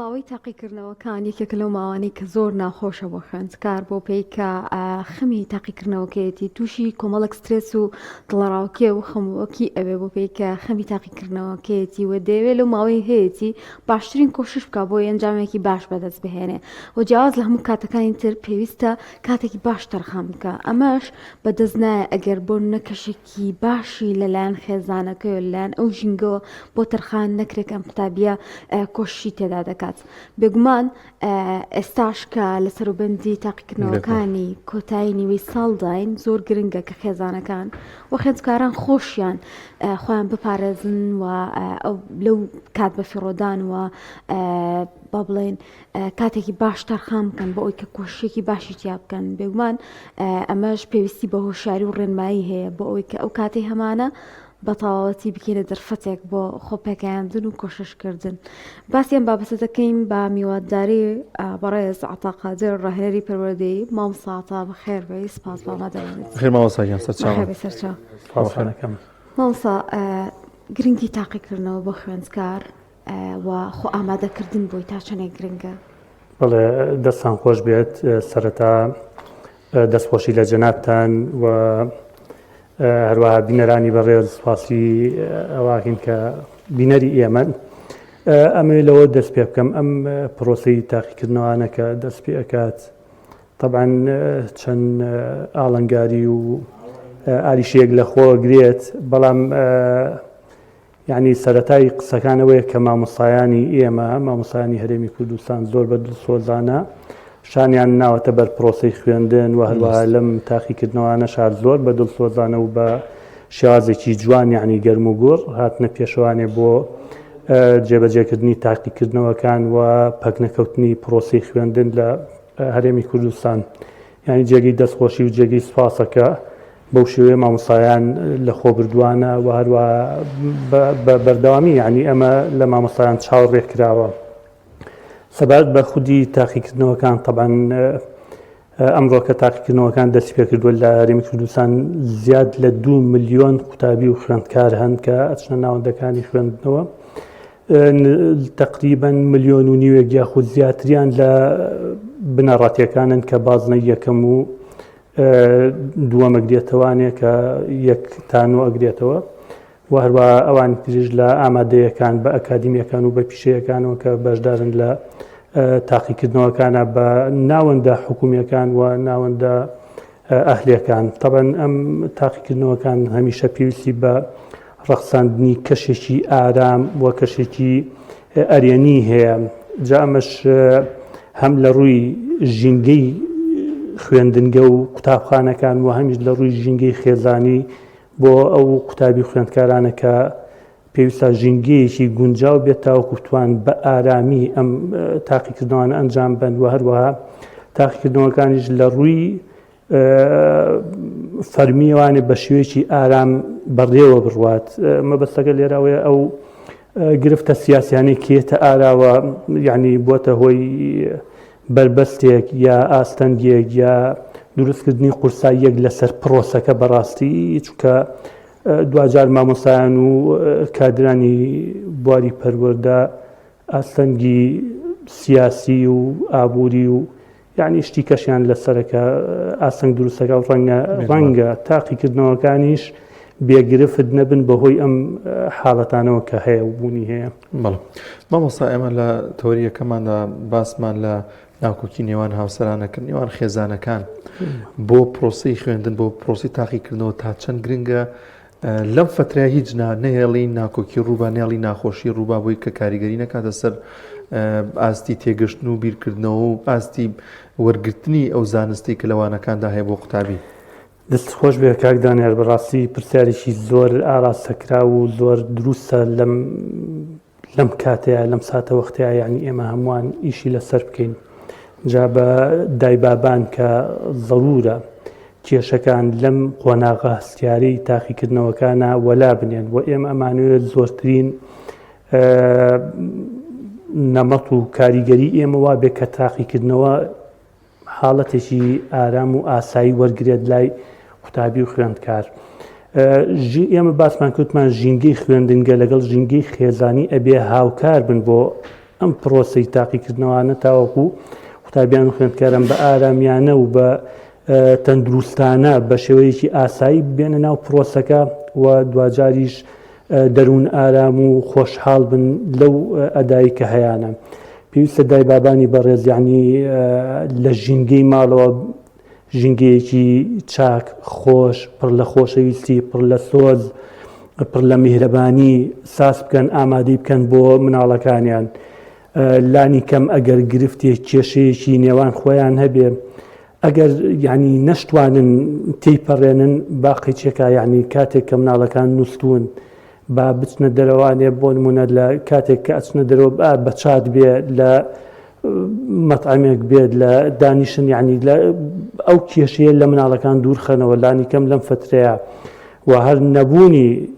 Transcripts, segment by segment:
ماوەی تاقیکردنەوەکان یەکێک لەو ماوانەی کە زۆر ناخۆشە بۆ خوێندکار بۆ پێی کە خەمی تاقیکردنەوەکەیەتی تووشی کۆمەڵک سترێس و دڵڕاوکێ و خەمووەکی ئەوێ بۆ پێی کە خەمی تاقیکردنەوەکەیەتی و دەیەوێت لەو ماوەی هەیەی باشترین کۆشش بکە بۆ ئەنجامێکی باش بەدەست بهێنێ و جیاواز لە هەموو کاتەکانی تر پێویستە کاتێکی باش تەرخان بکە ئەمەش بەدەست نایە ئەگەر بۆ نەکەشێکی باشی لەلایەن خێزانەکە و لەلایەن ئەو ژینگەوە بۆ تەرخان نەکرێت ئەم قوتابیە کۆشی تێدا دەکات. بێگومان ئێستاش کە لە سەروبەندی تاقیکردنەوەکانی کۆتایی نیوەی ساڵداین زۆر گرنگە کە خێزانەکان و خوێندکاران خۆشیان خۆیان بپارێزن و لەو کات بە فیڕۆدان و با بڵێن کاتێکی باش تەرخان بکەن بۆ ئەوی کە کۆشیێکی باشی تیا بکەن. بێگومان ئەمەش پێویستی بە هۆشیاری و ڕێنمایی هەیە بۆ ئەوی کە ئەو کاتەی هەمانە بە تەواوەتی بکەنە دەرفەتێک بۆ خۆپێکیاندن و کۆششکردن. باسییان بابەتە دەکەین بە میوادداری بەڕێز عەتا قادر ڕاهێنەری پەروەردەیی. مامۆستا عەتا بەخێر بێی، سپاس بە ئامادەبوونت. بەخێر مامۆستا سەرچاوە. مامۆستا گرنگی تاقیکردنەوە بۆ خوێندکار و خۆ ئامادەکردن بۆی تا چەندێک گرنگە؟ بەڵێ دەستان خۆش بێت. سەرەتا دەستخۆشی لە جەنابتان و هەروەها بینەرانی بەڕێز سوپاسی ئەواکەین کە بینەری ئێمەن. ئەمێ لەوە دەست پێ بکەم ئەم پرۆسەی تاقیکردنەوەیانە کە دەست پێ ئەکات طبعاً چەند ئاڵنگاری و ئاریشەیەک لە خۆ گرێت، بەڵام یعنی سەرەتای قسەکانەوەیە کە مامۆستایانی ئێمە مامۆستایانی هەرێمی کوردستان زۆر بە دڵسۆزانە شانیان ناوەتە بەر پرۆسەی خوێندن و هەروەها لەم تاقیکردنەوەیانە شار زۆر بە دڵسۆزانە و بە شێوازێکی جوان یعنی گەرم و گوڕ هاتنە پێشەوانێ بۆ جێبەجێکردنی تاقیکردنەوەکان و پەکنەکەوتنی پرۆسەی خوێندن لە هەرێمی کوردستان. یعنی جێگەی دەستخۆشی و جێگەی سوپاسەکە بەو شێوەیە مامۆستایان لە خۆ بردووانە و هەروەها بە بەردەوامی یعنی ئەمە لە مامۆستایان چاوەڕێ کراوە. سەبارەت بە خودی تاقیکردنەوەکان طبعاً ئەمڕۆکە تاقیکردنەوەکان دەستی پێ کردووە لە هەرێمی کوردستان زیاد لە 2 ملیۆن قوتابی و خوێندکار هەن کە ئەچنە ناوەندەکانی خوێندنەوە. تقریباً 1.5 ملیۆن یاخود زیاتریان لە بنەڕەتیەکانن کە بازنە یەکەم و دووەمە گرێتەوانێ کە یەک تانۆ ئەگرێتەوە و هەروەها ئەوانی تریش لە ئامادەیەکان بە ئەکادیمیەکان و بە پیشەیەکانەوە کە بەشدارن لە تاقیکردنەوەکانە بە ناوەندە حکوومیەکان و ناوەندە ئەهلیەکان. طبعاً ئەم تاقیکردنەوەکان هەمیشە پێویستی بە ڕەخساندنی کەشێکی ئارام و کەشێکی ئەرێنی هەیە. جا ئەمەش هەم لە ڕووی ژینگەی خوێندنگە و قوتابخانەکان و هەمیش لە ڕووی ژینگەی خێزانی بۆ ئەو قوتابی خوێندکارانە کە پێویستە ژینگەیەکی گونجاو بێت تاوەکو بتوان بە ئارامی ئەم تاقیکردنەوەیان ئەنجام بن و هەروەها تاقیکردنەوەکانیش لە ڕووی فەرمیەوانێ بە شێوەیەکی ئارام بەڕێوە بڕوات. مەبەستەکە لێرەوەیە ئەو گرفتە سیاسیانەی کێتە ئاراوە یعنی بۆتە هۆی بربەستێک یا ئاستەنگێک یا دروستکردنی قورساییەک لەسەر پرۆسەکە بەڕاستی چونکە دوجار مامۆستایان و کادرانی بواری پەروەردە ئاستەنگی سیاسی و ئابووری و یعنی شتی کەشیان لەسەرەکە ئاستەنگ دروستەکە و ڕەنگە تاقیکردنەوەکانیش بێگرفت نەبن بەهۆی ئەم حاڵەتانەوە کە هەیە و بوونی هەیە. بەڵێ مامۆستا ئێمە لە تەوریەکەماندا باسمان لە ناوکۆکی نێوان هاوسەرانەکە نێوان خێزانەکان بۆ پرۆسەی خوێندن بۆ پرۆسی تاقیکردنەوە تا چەند گرنگە لەم فترەیە هیچ نەهێڵی ناکۆکی ڕووبا نێڵی ناخۆشی ڕووبا بۆی کە کاریگەری نەکاتە سەر ئاستی تێگەشتن و بیرکردنەوە و ئاستی وەرگرتنی ئەو زانستی کە لەوانەکاندا هەیە بۆ قوتابی. دەست خۆش بێ کاک دانیار بەڕاستی پرسیارێکی زۆر ئاراستەکرا و زۆر دروستە لەم کاتەیە لەم ساتە وەختەیە یعنی ئێمە هەمووان ئیشی لەسەر بکەین. جا بە دایبابان کە ضرورە کێشەکان لەم قۆناغە هەستیارەی تاقیکردنەوەکانە وەلا بنێن و ئێمە ئەمانوێت زۆرترین نەمەت و کاریگەری ئێمە وا بێ کە تاقیکردنەوە حاڵەتێکی ئارام و ئاسایی وەرگێت لای قوتابی و خوێندکار. ئێمە باسمان کەوتمان ژینگەی خوێندنگە لەگەڵ ژینگەی خێزانی ئەبێ هاوکار بن بۆ ئەم پرۆسی تاقیکردنەوەوانە تاوەکو قوتابیان و خوێندکاران بە ئارامیانە و بە تەندروستانە بە شێوەیەکی ئاسایی بێنە ناو پرۆسەکە و دوجاریش دەروون ئارام و خۆشحاڵ بن لەو ئەدایی کە هەیەە. پێویستە دای بابانی بەڕێز یعنی لە ژینگەی ماڵەوە ژینگەیەکی چاک خۆش پڕ لە خۆشەویستی پڕ لە سۆز پڕ لە میهرەبانی ساس بکەن ئامادەی بکەن بۆ مناڵەکانیان. لانی کەم ئەگەر گرفتێک کێشەیەکی نێوان خۆیان هەبێ ئەگەر یعنی نەشتوانن تێیپەڕێنن باقیچێکە یعنی کاتێک کە مناڵەکان نووسون با بچنە دەرەوانێ بۆ نمونە لە کاتێک کە ئەچنە دەرەوە بە چات بێ لە مەطعمێک بێت لە دانیشن یعنی ئەو کێشەیە لە مناڵەکان دوورخەنەوە لانی کەم لەم فترەیە و هەر نەبوونی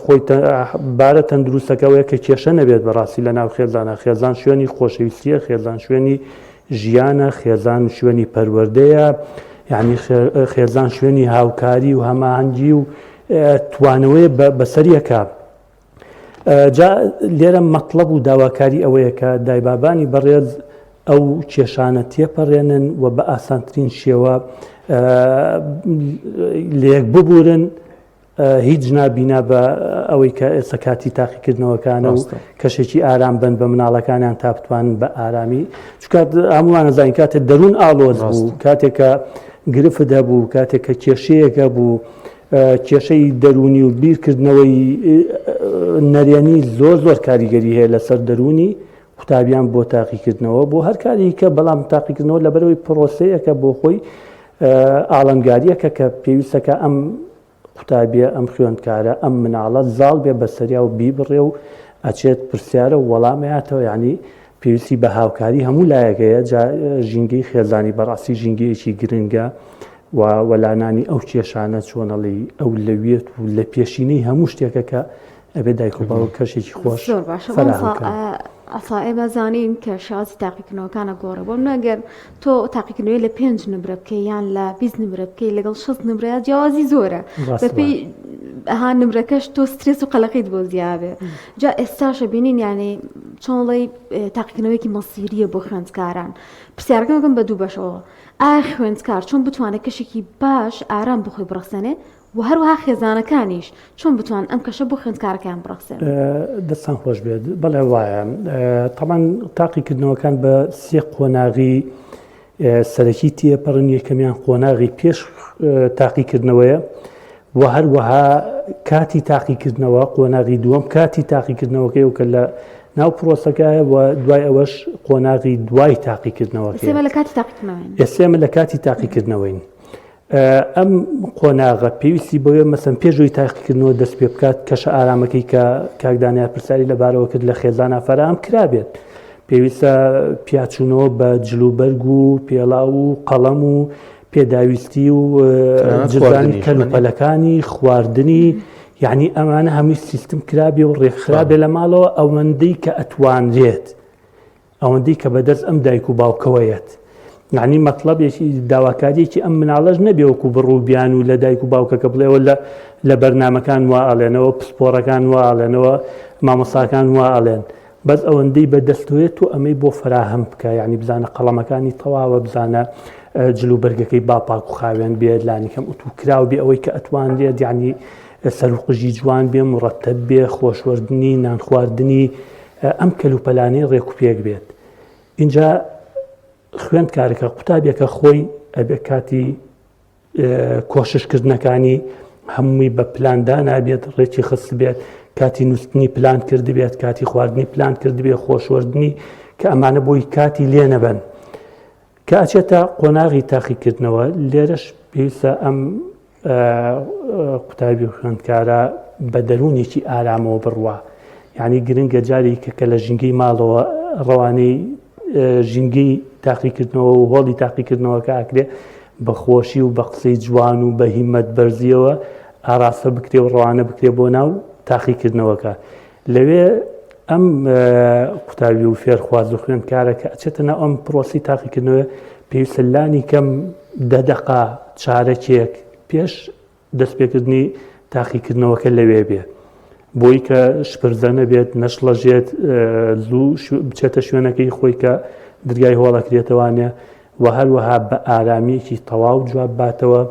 خۆی بارە تەندروستەکەوەیە کە کێشە نەبێت بەڕاستی لە ناو خێزانە. خێزان شوێنی خۆشەویستیە، خێزان شوێنی ژیانە، خێزان شوێنی پەروەردەیە، یعنی خێزان شوێنی هاوکاری و هەماهەنگی و توانەوەی بەسەریەکە. جا لێرە مەطلب و داواکاری ئەوەیە کە دایبابانی بەڕێز ئەو کێشانە تێپەڕێنن و بە ئاسانترین شێوە لێک ببورن هیچ نابینا بە ئەوەی کە ئێستا کاتی تاقیکردنەوەکانە و کەشێکی ئارام بن بە مناڵەکانیان تا بتوانن بە ئارامی چکات هەمووان زانین کاتێک دەروون ئاڵۆز بوو کاتێکە گرفت هەبوو کاتێک کە کێشەیەکە بوو کێشەی دەرونی و بیرکردنەوەی نەرێنی زۆر کاریگەری هەیە لەسەر دەرونی قوتابیان بۆ تاقیکردنەوە بۆ هەر کارێکە بەڵام تاقیکردنەوە لەبەرەوەی پرۆسەیەکە بۆ خۆی ئاڵنگاریەکە کە پێویستەکە ئەم قوتابیە ئەم خوێندکارە ئەم مناڵە زاڵ بێ بەسەریا و بیبڕێ و ئەچێت پرسیارە و وەڵامەیەتەوە یعنی پێویستی بە هاوکاری هەموو لایەکەیە ژینگەی خێزانی بەڕاستی ژینگەیەکی گرنگە و وەلانانی ئەو کێشانە چۆنەڵی ئەو لەوێت و لە پێشینەی هەموو شتێکە کە ئەبێ دایک و باوە کەشێکی خۆش ئەسا ئێمە زانین کە شازی تاقیکردنەوەکانە گۆڕە بۆ نەگەر تۆ تاقیکردنەوەی لە 5 نمرە بکەی یان لە 20 نمرە بکەی لەگەڵ 6 نمرەیە جیاوازی زۆرە بەپێی ئەها نمرەکەش تۆ سترێس و قەلەقیت بۆ زیابێ. جا ئێستاشە بینین یعنی چۆنڵی تاقیکردنەوەیکی مەسیریە بۆ خوێندکاران. پرسیارەکەم بە دوو بەشەوە ئایا خوێندکار چۆن بتوانێت کەشێکی باش ئارام بخۆی بڕخسێنێ و هەروەها خێزانەکانیش چۆن بتوان ئەم کەشە بۆ خوێندکارەکان بڕخسێن. دەستان خۆش بێت بەڵێ وایە تەمان تاقیکردنەوەکان بە سێ قۆناغی سەرەکی تێپەڕن. یەکەمیان قۆناغی پێش تاقیکردنەوەیە و هەروەها کاتی تاقیکردنەوە قۆناغی دووەم کاتی تاقیکردنەوەکەی و کە لە ناو پرۆسەکایە و دوای ئەوەش قۆناغی دوای تاقیکردنەوەکە ئێسێمە لە کاتی تاقیکردنەوەین. ئەم قۆناغە پێویستی بەوێ مەسەن پێشوی تاقیکردنەوە دەست پێ بکات کەشە ئارامەکەی کە کاکدانیا پرسیاری لەبارەوە کرد لە خێزانە فەرام کرابێت. پێویستە پیاچوونەوە بە جلوبەرگ و پێڵاو و قەڵەم و پێداویستی و جزانی کەلوپەلەکانی خواردنی یعنی ئەمانە هەمووی سیستم کرابێ و ڕێکخرابێ لە ماڵەوە ئەوەندەی کە ئەتوانرێت ئەوەندەی کە بەدەست ئەم دایک و باوکەوەیەت. یعنی مەطلبێکی داواکاریەکی ئەم مناڵەش نەبێوەکو بڕووبیان و لە دایک و باوکەکە بڵێەوە لە بەرنامەکان وا ئاڵێنەوە پسپۆڕەکان وا ئاڵێنەوە مامۆساکان وا ئاڵێن بەس ئەوەندەی بەدەستوێت و ئەمەی بۆ فراهەم بکە یعنی بزانە قەڵەمەکانی تەواوە بزانە جلوبەرگەکەی باپاک و خاوێن بێت لانیکەم ئوتوکراو بێ ئەوەی کە ئەتوانرێت یعنی سەرقژی جوان بێ مڕەتەب بێ خۆشوەردنی نان خواردنی ئەم کەلوپەلانەی ڕێک و پێک بێت. اینجا خوێندکارەکە قوتابیەکە خۆی ئەبێ کاتی کۆششکردنەکانی هەمووی بە پلاندان نابێت ڕێکی خست بێت کاتی نووسنی پلان کرد بێت کاتی خواردنی پلان کرد بێت خۆشوەردنی کە ئەمانە بۆی کاتی لێ نەبن کە ئەچێتە قۆناغی تاقیکردنەوە. لێرەش پێویستە ئەم قوتابی خوێندکارە بە دەرونێکی ئارامەوە بڕوە یعنی گرنگە جاری کە لە ژینگەی ماڵەوە ڕەوانەی ژینگەی تاقیکردنەوە و هۆڵی تاقیکردنەوەکە ئاکرێ بە خۆشی و بە قسەی جوان و بە هیمەت بەرزیەوە ئاراستە بکرێ و ڕەوانە بکرێ بۆ ناو تاقیکردنەوەکە. لەوێ ئەم قوتابی و فێرخواز و خوێندکارە کە ئەچێتە ناو ئەم پرۆسی تاقیکردنەوە پێویستە لانی کەم 10 دقە چارەکێک پێش دەستپێکردنی تاقیکردنەوەکە لەوێ بێ بۆی کە شپرزە نەبێت نەشڵەژێت زوو بچێتە شوێنەکەی خۆی کە دەرگای هۆڵەکرێتەوانێ و هەروەها بە ئارامیەکی تەواو جواب باتەوە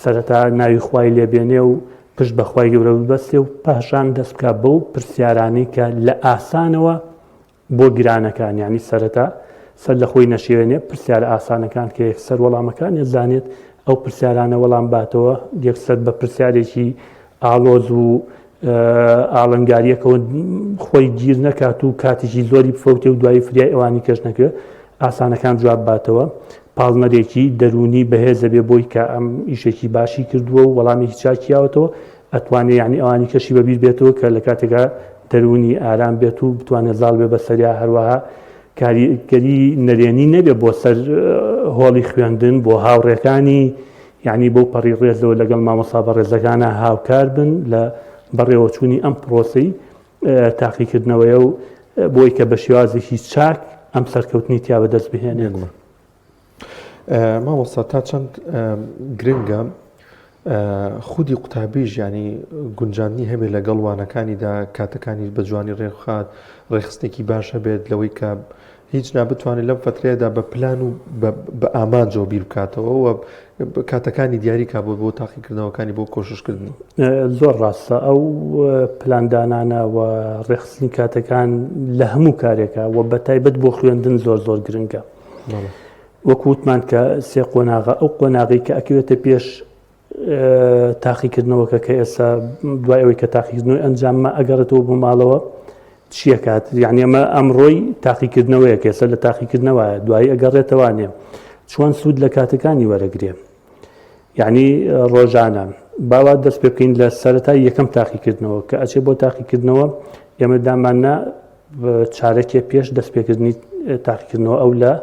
سەرەتا ناوی خوای لێبێنێ و پشت بەخوای گەورە ببەستێ و پاشان دەست بکات بەو پرسیارانەی کە لە ئاسانەوە بۆ گرانەکان یعنی سەرەتا سەر لە خۆی نەشێوێنێ پرسیارە ئاسانەکان کە یەکسەر وەڵامەکان ێزانێت ئەو پرسیارانە وەڵام باتەوە یەکسەر بە پرسیارێکی ئاڵۆز و ئاڵنگاریەکەەوە خۆی گیر نەکات و کاتێکی زۆری بفەوتێ و دوایی فریای ئەوانی کەش نەکە ئاسانەکان جواب باتەوە پاڵنەرێکی دەرونی بەهێزە بێ بۆی کە ئەم ئیشێکی باشی کردووە و وەڵامێکی چاکیاوەتەوە ئەتوانێت یعنی ئەوانی کەشی بەبییر بێتەوە کە لە کاتێکا دەرونی ئارام بێت و بتوانێت زاڵ بێ بەسەریا هەروەها کاریگەری نەرێنی نەبێ بۆ سەر هۆڵی خوێندن بۆ هاوڕێکانی یعنی بۆ پەڕی ڕێزەوە لەگەڵ مامۆستا بە ڕێزەکانە هاوکار بن لە بەڕێوەچوونی ئەم پرۆسەی تاقیکردنەوەیە و بۆی کە بە شێوازێکی چاک ئەم سەرکەوتنی تیا بەدەست بهێنێت. مامۆستا تا چەند گرنگە خودی قوتابیش ینی گونجاندنی هەبێت لەگەڵ وانەکانیدا کاتەکانی بە جوانی ڕێخات ڕێخستێکی باش هەبێت لەوەی کە هیچ نابتوانێت لەم فترەیەدا بە پلان و بە ئامانجەوە بیر بکاتەوە و کاتەکانی دیاریکا بۆ تاقیکردنەوەکانی بۆ کۆششکردن. زۆر ڕاستە ئەو پلاندانانە و ڕێخستنی کاتەکان لە هەموو کارێکە و بە تایبەت بۆ خوێندن زۆر گرنگە. وەکووتمان کە سێ قۆناغە ئەو قۆناغی کە ئەکەوێتە پێش تاقیکردنەوەکە کە ئێستا دوای ئەوەی کە تاقیکردنەوەی ئەنجاممە ئەگەڕێتەوە بۆ ماڵەوە چیەکات یعنی ئەمە ئەمڕۆی تاقیکردنەوەیە کە ئێستا لە تاقیکردنەوە دوایی ئەگەڕێتەوانێ چۆن سوود لە کاتەکانی وەرەگرێ یعنی ڕۆژانە باوا دەست پێ بکەین لە سەرەتای یەکەم تاقیکردنەوە کە ئەچێ بۆ تاقیکردنەوە ئێمە دامانە چارەکێ پێش دەست پێکردنی تاقیکردنەوە ئەو لە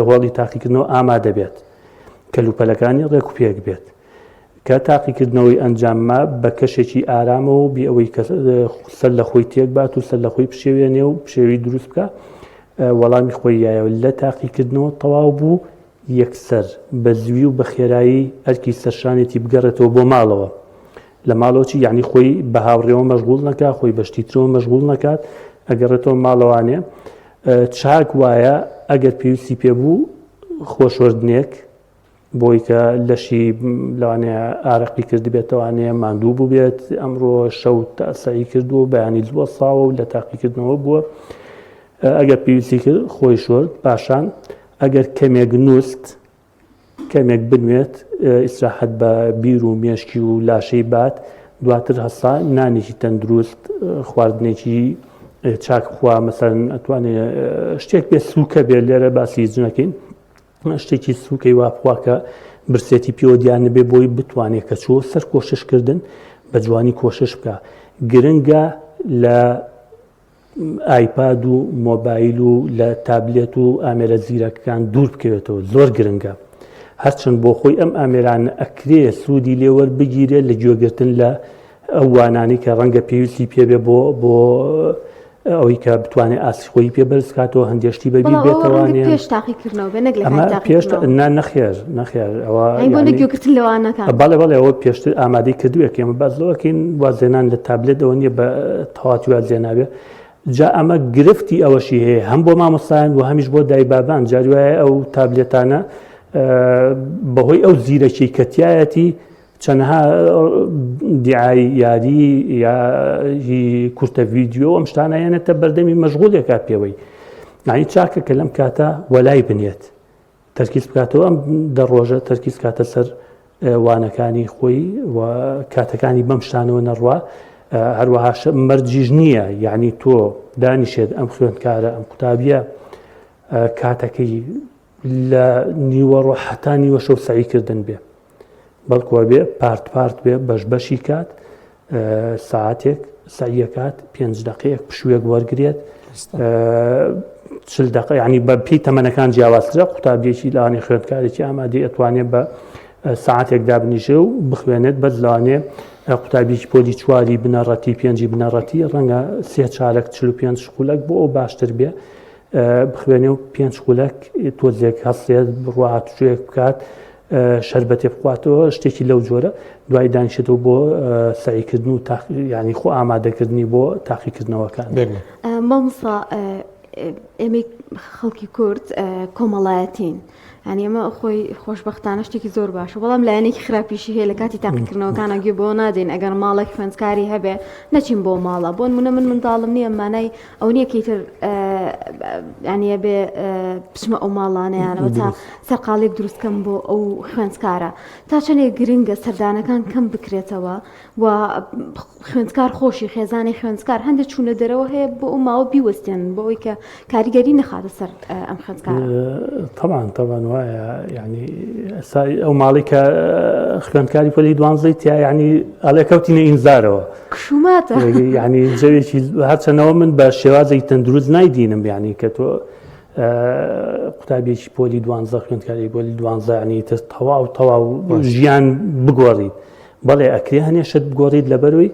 هۆڵی تاقیکردنەوە ئامادە بێت کەلوپەلەکانی ڕێک و پێک بێت کە تاقیکردنەوەی ئەنجامما بە کەشێکی ئارامەوە بی ئەوەی کە سەر لە خۆی تێک بات و سەر لە خۆی پشێوێنێ و پشێوی دروست بکە وەڵامی خۆی یایەوە لە تاقیکردنەوە تەواو بوو یەکسەر بە زوی و بە خێرایی ئەرکی سەرشانێتی بگەڕێتەوە بۆ ماڵەوە لە ماڵەوەچی یعنی خۆی بە هاوڕێەوە مەشغوڵ نەکات خۆی بەشتیترەوە مەشغوڵ نەکات ئەگەڕێتەوە ماڵەوانێ چاک وایە ئەگەر پێویستی پێبوو خۆشوەردنێک بۆی کە لەشی لەوانەیە ئارەقی کردی بێتەوانەیە ماندوو بوو بێت ئەمڕۆ شەو تاسایی کردو بەیانی زووە ساوە و لە تاقیکردنەوە بووە ئەگەر پێویستی کرد خۆی شۆرد پاشان ئەگەر کەمێک نووست کەمێک بنوێت ئیسراحەت بە بیر و مێشکی و لاشەی بات دواتر هەستا نانێکی تەندروست خواردنێکی چاک خوا مەسەرەن ئەتوانێت شتێک بێ سووکە بێت لێرە باسی جنەکەین شتێکی سووکەی وا بخوا کە برسێتی پیۆدیان نەبێ بۆی بتوانێت کە چۆ سەر کۆششکردن بە جوانی کۆشش بکە گرنگە لە ئایپاد و مۆبایل و لە تابلێت و ئامێرە زیرەکەکان دوور بکەوێتەوە زۆر گرنگە هەرچەند بۆ خۆی ئەم ئامێرانە ئەکرێ سوودی لێوەربگیرێت لە گوێگرتن لە ئەو وانانی کە ڕەنگە پێویستی پێبێ بۆ ئەوەی کە بتوانێت ئاسی خۆی پێ بەرزکاتەوە هەندێشتی بەبییر بێتەوانێ پێش تاقیکردنەوە پێش نەخێر بەڵێ ئەوە پێشتر ئامادەی کردووە ئێمە بازلەوەکەین وازێنان لە تابلێت ئەوە نیە بە تەواتی وازێنابێ جا ئەمە گرفتی ئەوەشی هەیە هەم بۆ مامۆستایان و هەمیش بۆ دایبابان جاری وایە ئەو تابلێتانە بەهۆی ئەو زیرەکی کەتیایەتی چەندها دیعای یاری یاهی کورتە ڤیدیۆ ئەم شتانەیەنێتە بەردەمی مەشغوڵێکا پێوەی یعنی چاکە کە لەم کاتە وەلای بنێت تەرکیز بکاتەوە ئەم دەڕۆژە تەرکیز کاتە سەر وانەکانی خۆی و کاتەکانی بەم شتانەوە نەڕوا هەروەها مەرجیش نییە یعنی تۆ دانیشێت ئەم خوێندکارە ئەم قوتابیە کاتەکەی لە نیوەڕۆ حتا نیوە شەو سعیکردن بێ بەڵکوە بێ پارت بێ بەشبەشی کات ساعتێک سعیەکات 5 دقەیەک پشوویەک وەرگێت 40 دقە ینی بە پێی تەمەنەکان جیاوازترە قوتابیەکی لەوانێ خوێندکارێکی ئامادەی ئەتوانێت بە ساعتێک دابنیشێ و بخوێنێت بەس لەوانێ قوتابیەکی پۆلی 4 بنەڕەتی 5 بنەڕەتی ڕەنگە 3 چارەک 45 شقولەک بۆ ئەو باشتر بێ بخوێنێ و 5 شقولەک تۆزێک هەستێت بڕات شوێک بکات شەربەتێ بخواتەوە شتێکی لەو جۆرە دوای دانیشێتەوە بۆ سعیکردن و ینی خۆ ئامادەکردنی بۆ تاقیکردنەوەکان. مامۆستا ئێمە خەڵکی کورد کۆمەڵایەتین ینی ئەمە خۆی خۆشببختانە شتێکی زۆر باشە بەڵام لایەنێکی خراپیشی هەیە لە کاتی تاقیکردنەوەکانە گوێ بۆ نادێن ئەگەر ماڵێک خوێندکاری هەبێ نەچین بۆ ماڵە بۆ نمونە من منداڵم نییە مانای ئەو نییە کەیتر ینیە بێ پچمە ئەو ماڵانەیانەوە تا سەرقاڵێک دروستکەم بۆ ئەو خوێندکارە تا چەندێک گرنگە سەردانەکان کەم بکرێتەوە و خوێندکار خۆشی خێزانی خوێندکار هەندێک چوونە دەرەوە هەیە بۆ ئەو ماوە بیوەستێن بۆ ئەوی کە کاریگەری نەخاتە سەر ئەم خوێندکارە. طبعا وایە ینی ئەو ماڵی کە خوێندکاری پۆلی دوانزەی تیا ینی ئەڵێکەوتینە ئینزارەوە کشوماتە ینی جەوێکی هەرچەنەوە من بە شێوازی تەندروست نایدینم ینی کە تۆ قوتابێکی پۆلی دوانزە خوێندکاری پۆلی دوانزە ینی تەواو ژیان بگۆڕیت بەڵێ ئەکرێ هەنێشت بگۆڕیت لەبەروی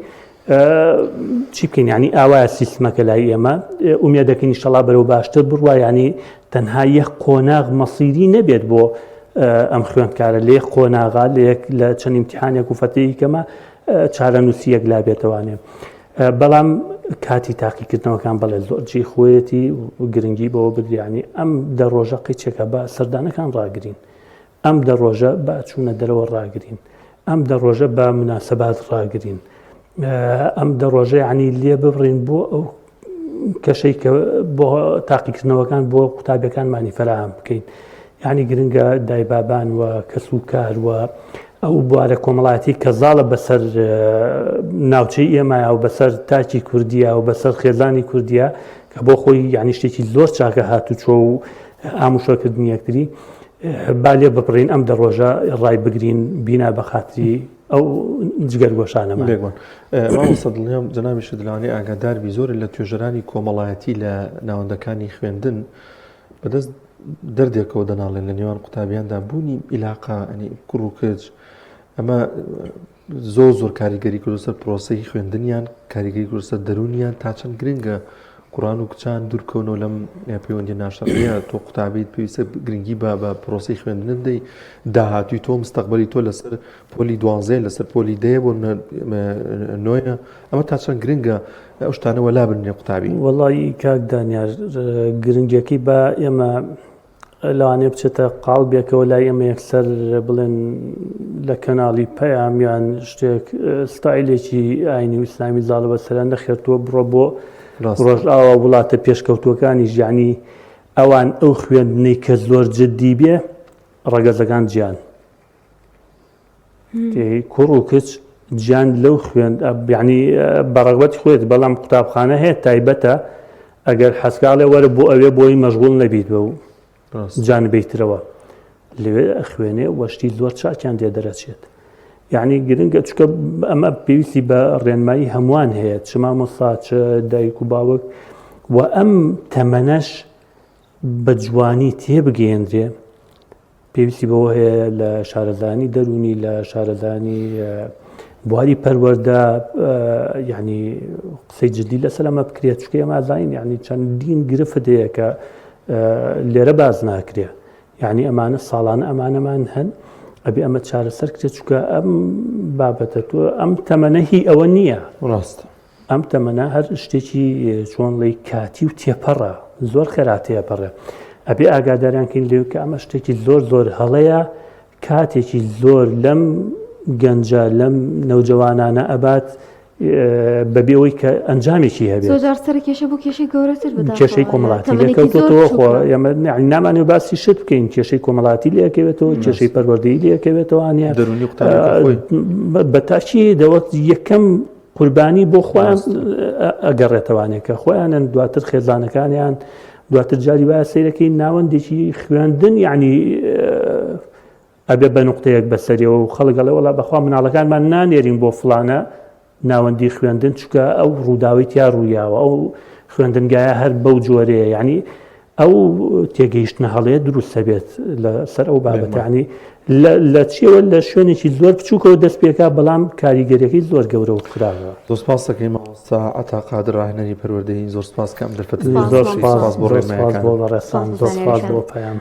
چی بکەین ینی ئاوایە سیستمەکە لای ئێمە ئومێ دەکەین ئینشەڵا بەرەو باشتر بڕوە ینی تەنها یەک قۆناغ مەسیری نەبێت بۆ ئەم خوێندکارە لێ قۆناغا لە چەند ئیمتیحانێک و فەتەیەکی کەمە چارەنووسیەک لا بێتەوانێ بەڵام کاتی تاقیکردنەوەکان بەڵێ زۆرجی خۆیەتی گرنگی بەوە بدریانی ئەم دەڕۆژە قیچێکە بە سەردانەکان ڕاگرین ئەم دەڕۆژە بە چوونە دەرەوە ڕاگرین ئەم دەڕۆژە بە مناسەبات ڕاگرین ئەم دەڕۆژە ینی لێ ببڕین بۆ ئەو کەشەی کە بۆ تاقیکردنەوەکان بۆ قوتابیەکانمانی فەراهم بکەین ینی گرنگە دایبابان و کەسوکار و ئەو بوارە کۆمەڵایەتی کە زاڵە بەسەر ناوچەی ئێمایە و بەسەر تاکی کوردیە و بەسەر خێزانی کوردیە کە بۆ خۆی ینی شتێکی زۆر چاکە هاتوچۆ و ئاموشەکردنی یەکتری با لێ بپڕین ئەم دەڕۆژە ڕای بگرین بینا بە خاتری ئەو جگەرگۆشانەمە سەدڵنیام جەنابی شدلانی ئاگاداربی زۆر لە توێژەرانی کۆمەڵایەتی لە ناوەندەکانی خوێندن بەدەست دەردێکەوە دەناڵێن لە نێوان قوتابیاندا بوونی ئیلاقا ئەنی کوڕ و کچ ئەمە زۆر کاریگەری کردوسەر پرۆسەی خوێندنیان کاریگەری کردوسەر دەرونیان تا چەند گرنگە قورآن و کچان دوورکەونەوە لەم پەیوەندی ناشەقیە تۆ قوتابیت پێویستە گرنگی بە پرۆسەی خوێندن دەی داهاتوی تۆ مستەقبەلی تۆ لەسەر پۆلی دوانزەیە لەسەر پۆلی دەیە بۆ نۆیە ئەمە تا چەند گرنگە ئەو شتانەوە لا بنێ قوتابی وەڵی کاک دانیار گرنگەکەی بە ئێمە لەوانێ بچێتە قاڵبێکەوە لای ئێمە یەکسەر بڵێن لە کەناڵی پەیامیان شتێک ستایلێکی ئاینی و ئیسلامی زاڵە بەسەران نەخێرتووە بڕۆ بۆ ڕۆژئاوا وڵاتە پێشکەوتوەکانی ژیانی ئەوان ئەو خوێندنەی کە زۆر جددی بێ ڕەگەزەکان گیان کوڕ و کچ گیان لەو خوێند ینی بەڕەغبەتی خۆیت بەڵام قوتابخانە هەیە تایبەتە ئەگەر حەسکاڵێ وەرە بۆ ئەوێ بۆی مەشغوڵ نەبیت بە و جان بیترەوە لەوێ ئەخوێنێ وەشتی زۆر چاکیان دێ دەرەچێت یعنی گرنگە چکە ئەمە پێویستی بە ڕێنمایی هەمووان هەیە چ مامۆستا چ دایک و باوک و ئەم تەمەنەش بە جوانی تێبگەێنرێ پێویستی بەوە هەیە لە شارەزانی دەرونی لە شارەزانی بواری پەروەردە یعنی قسەی جددی لەسەر ئەمە بکرێت چکە ئێمە ئازاین یعنی چەندین گرفت هەیە کە لێرە باز ناکرێ یعنی ئەمانە ساڵانە ئەمانەمان هەن ئەبێ ئەمە چارەسەر کرێت چکە ئەم بابەتە تۆ ئەم تەمەنە هی ئەوە نییە ڕاست ئەم تەمەنە هەر شتێکی چۆن ڵی کاتی و تێپەڕە زۆر خێراتێپەڕێ ئەبێ ئاگاداریانکەین لێو کە ئەمە شتێکی زۆر هەڵەیە کاتێکی زۆر لەم گەنجە لەم نەوجەوانانە ئەبات بەبێەوەی کە ئەنجامێکی هەبێت زۆر سەر کێشە بۆ کێشەی گەورەتر بدا کێشەی کۆمەڵاتی لەکەوتەوە خۆ ئێمە نامانێ باسی شت بکەین کێشەی کۆمەڵاتی لەکەوێتەوە کێشەی پەروەردەیی لەکەوێتەوەوانە دەرونی قوتابی بەتاچی دەوەت یەکەم قوربانی بۆ خۆیان ئەگەڕێتەوانێت کە خۆیانن دواتر خێزانەکانیان دواتر جاری وایە سەیرەکەی ناوەندێکی خوێندن یعنی ئەبێ بە نقطەیەک بەسەریەوە و خەڵگەڵێ وەڵا بەخوا مناڵەکانمان نانێرین بۆ فڵانە ناوەندی خوێندن چکە ئەو ڕووداوی تیا ڕوویاوە ئەو خوێندنگایە هەر بەو جۆرەیە یعنی ئەو تێگەیشتنە هەڵەیە دروستە بێت لەسەر ئەو بابەتانی لە چیەوە لە شوێنێکی زۆر بچووکەوە دەست پێکا بەڵام کاریگەریەکەی زۆر گەورە و کراوە. زۆر سپاس دەکەین مامۆستا عەتا قادر ڕاهێنەری پەروەردەیی زۆر سپاس کەم دەرفەت زۆر سپاس بۆ ڕێزان زۆر سپاس بۆ پەیام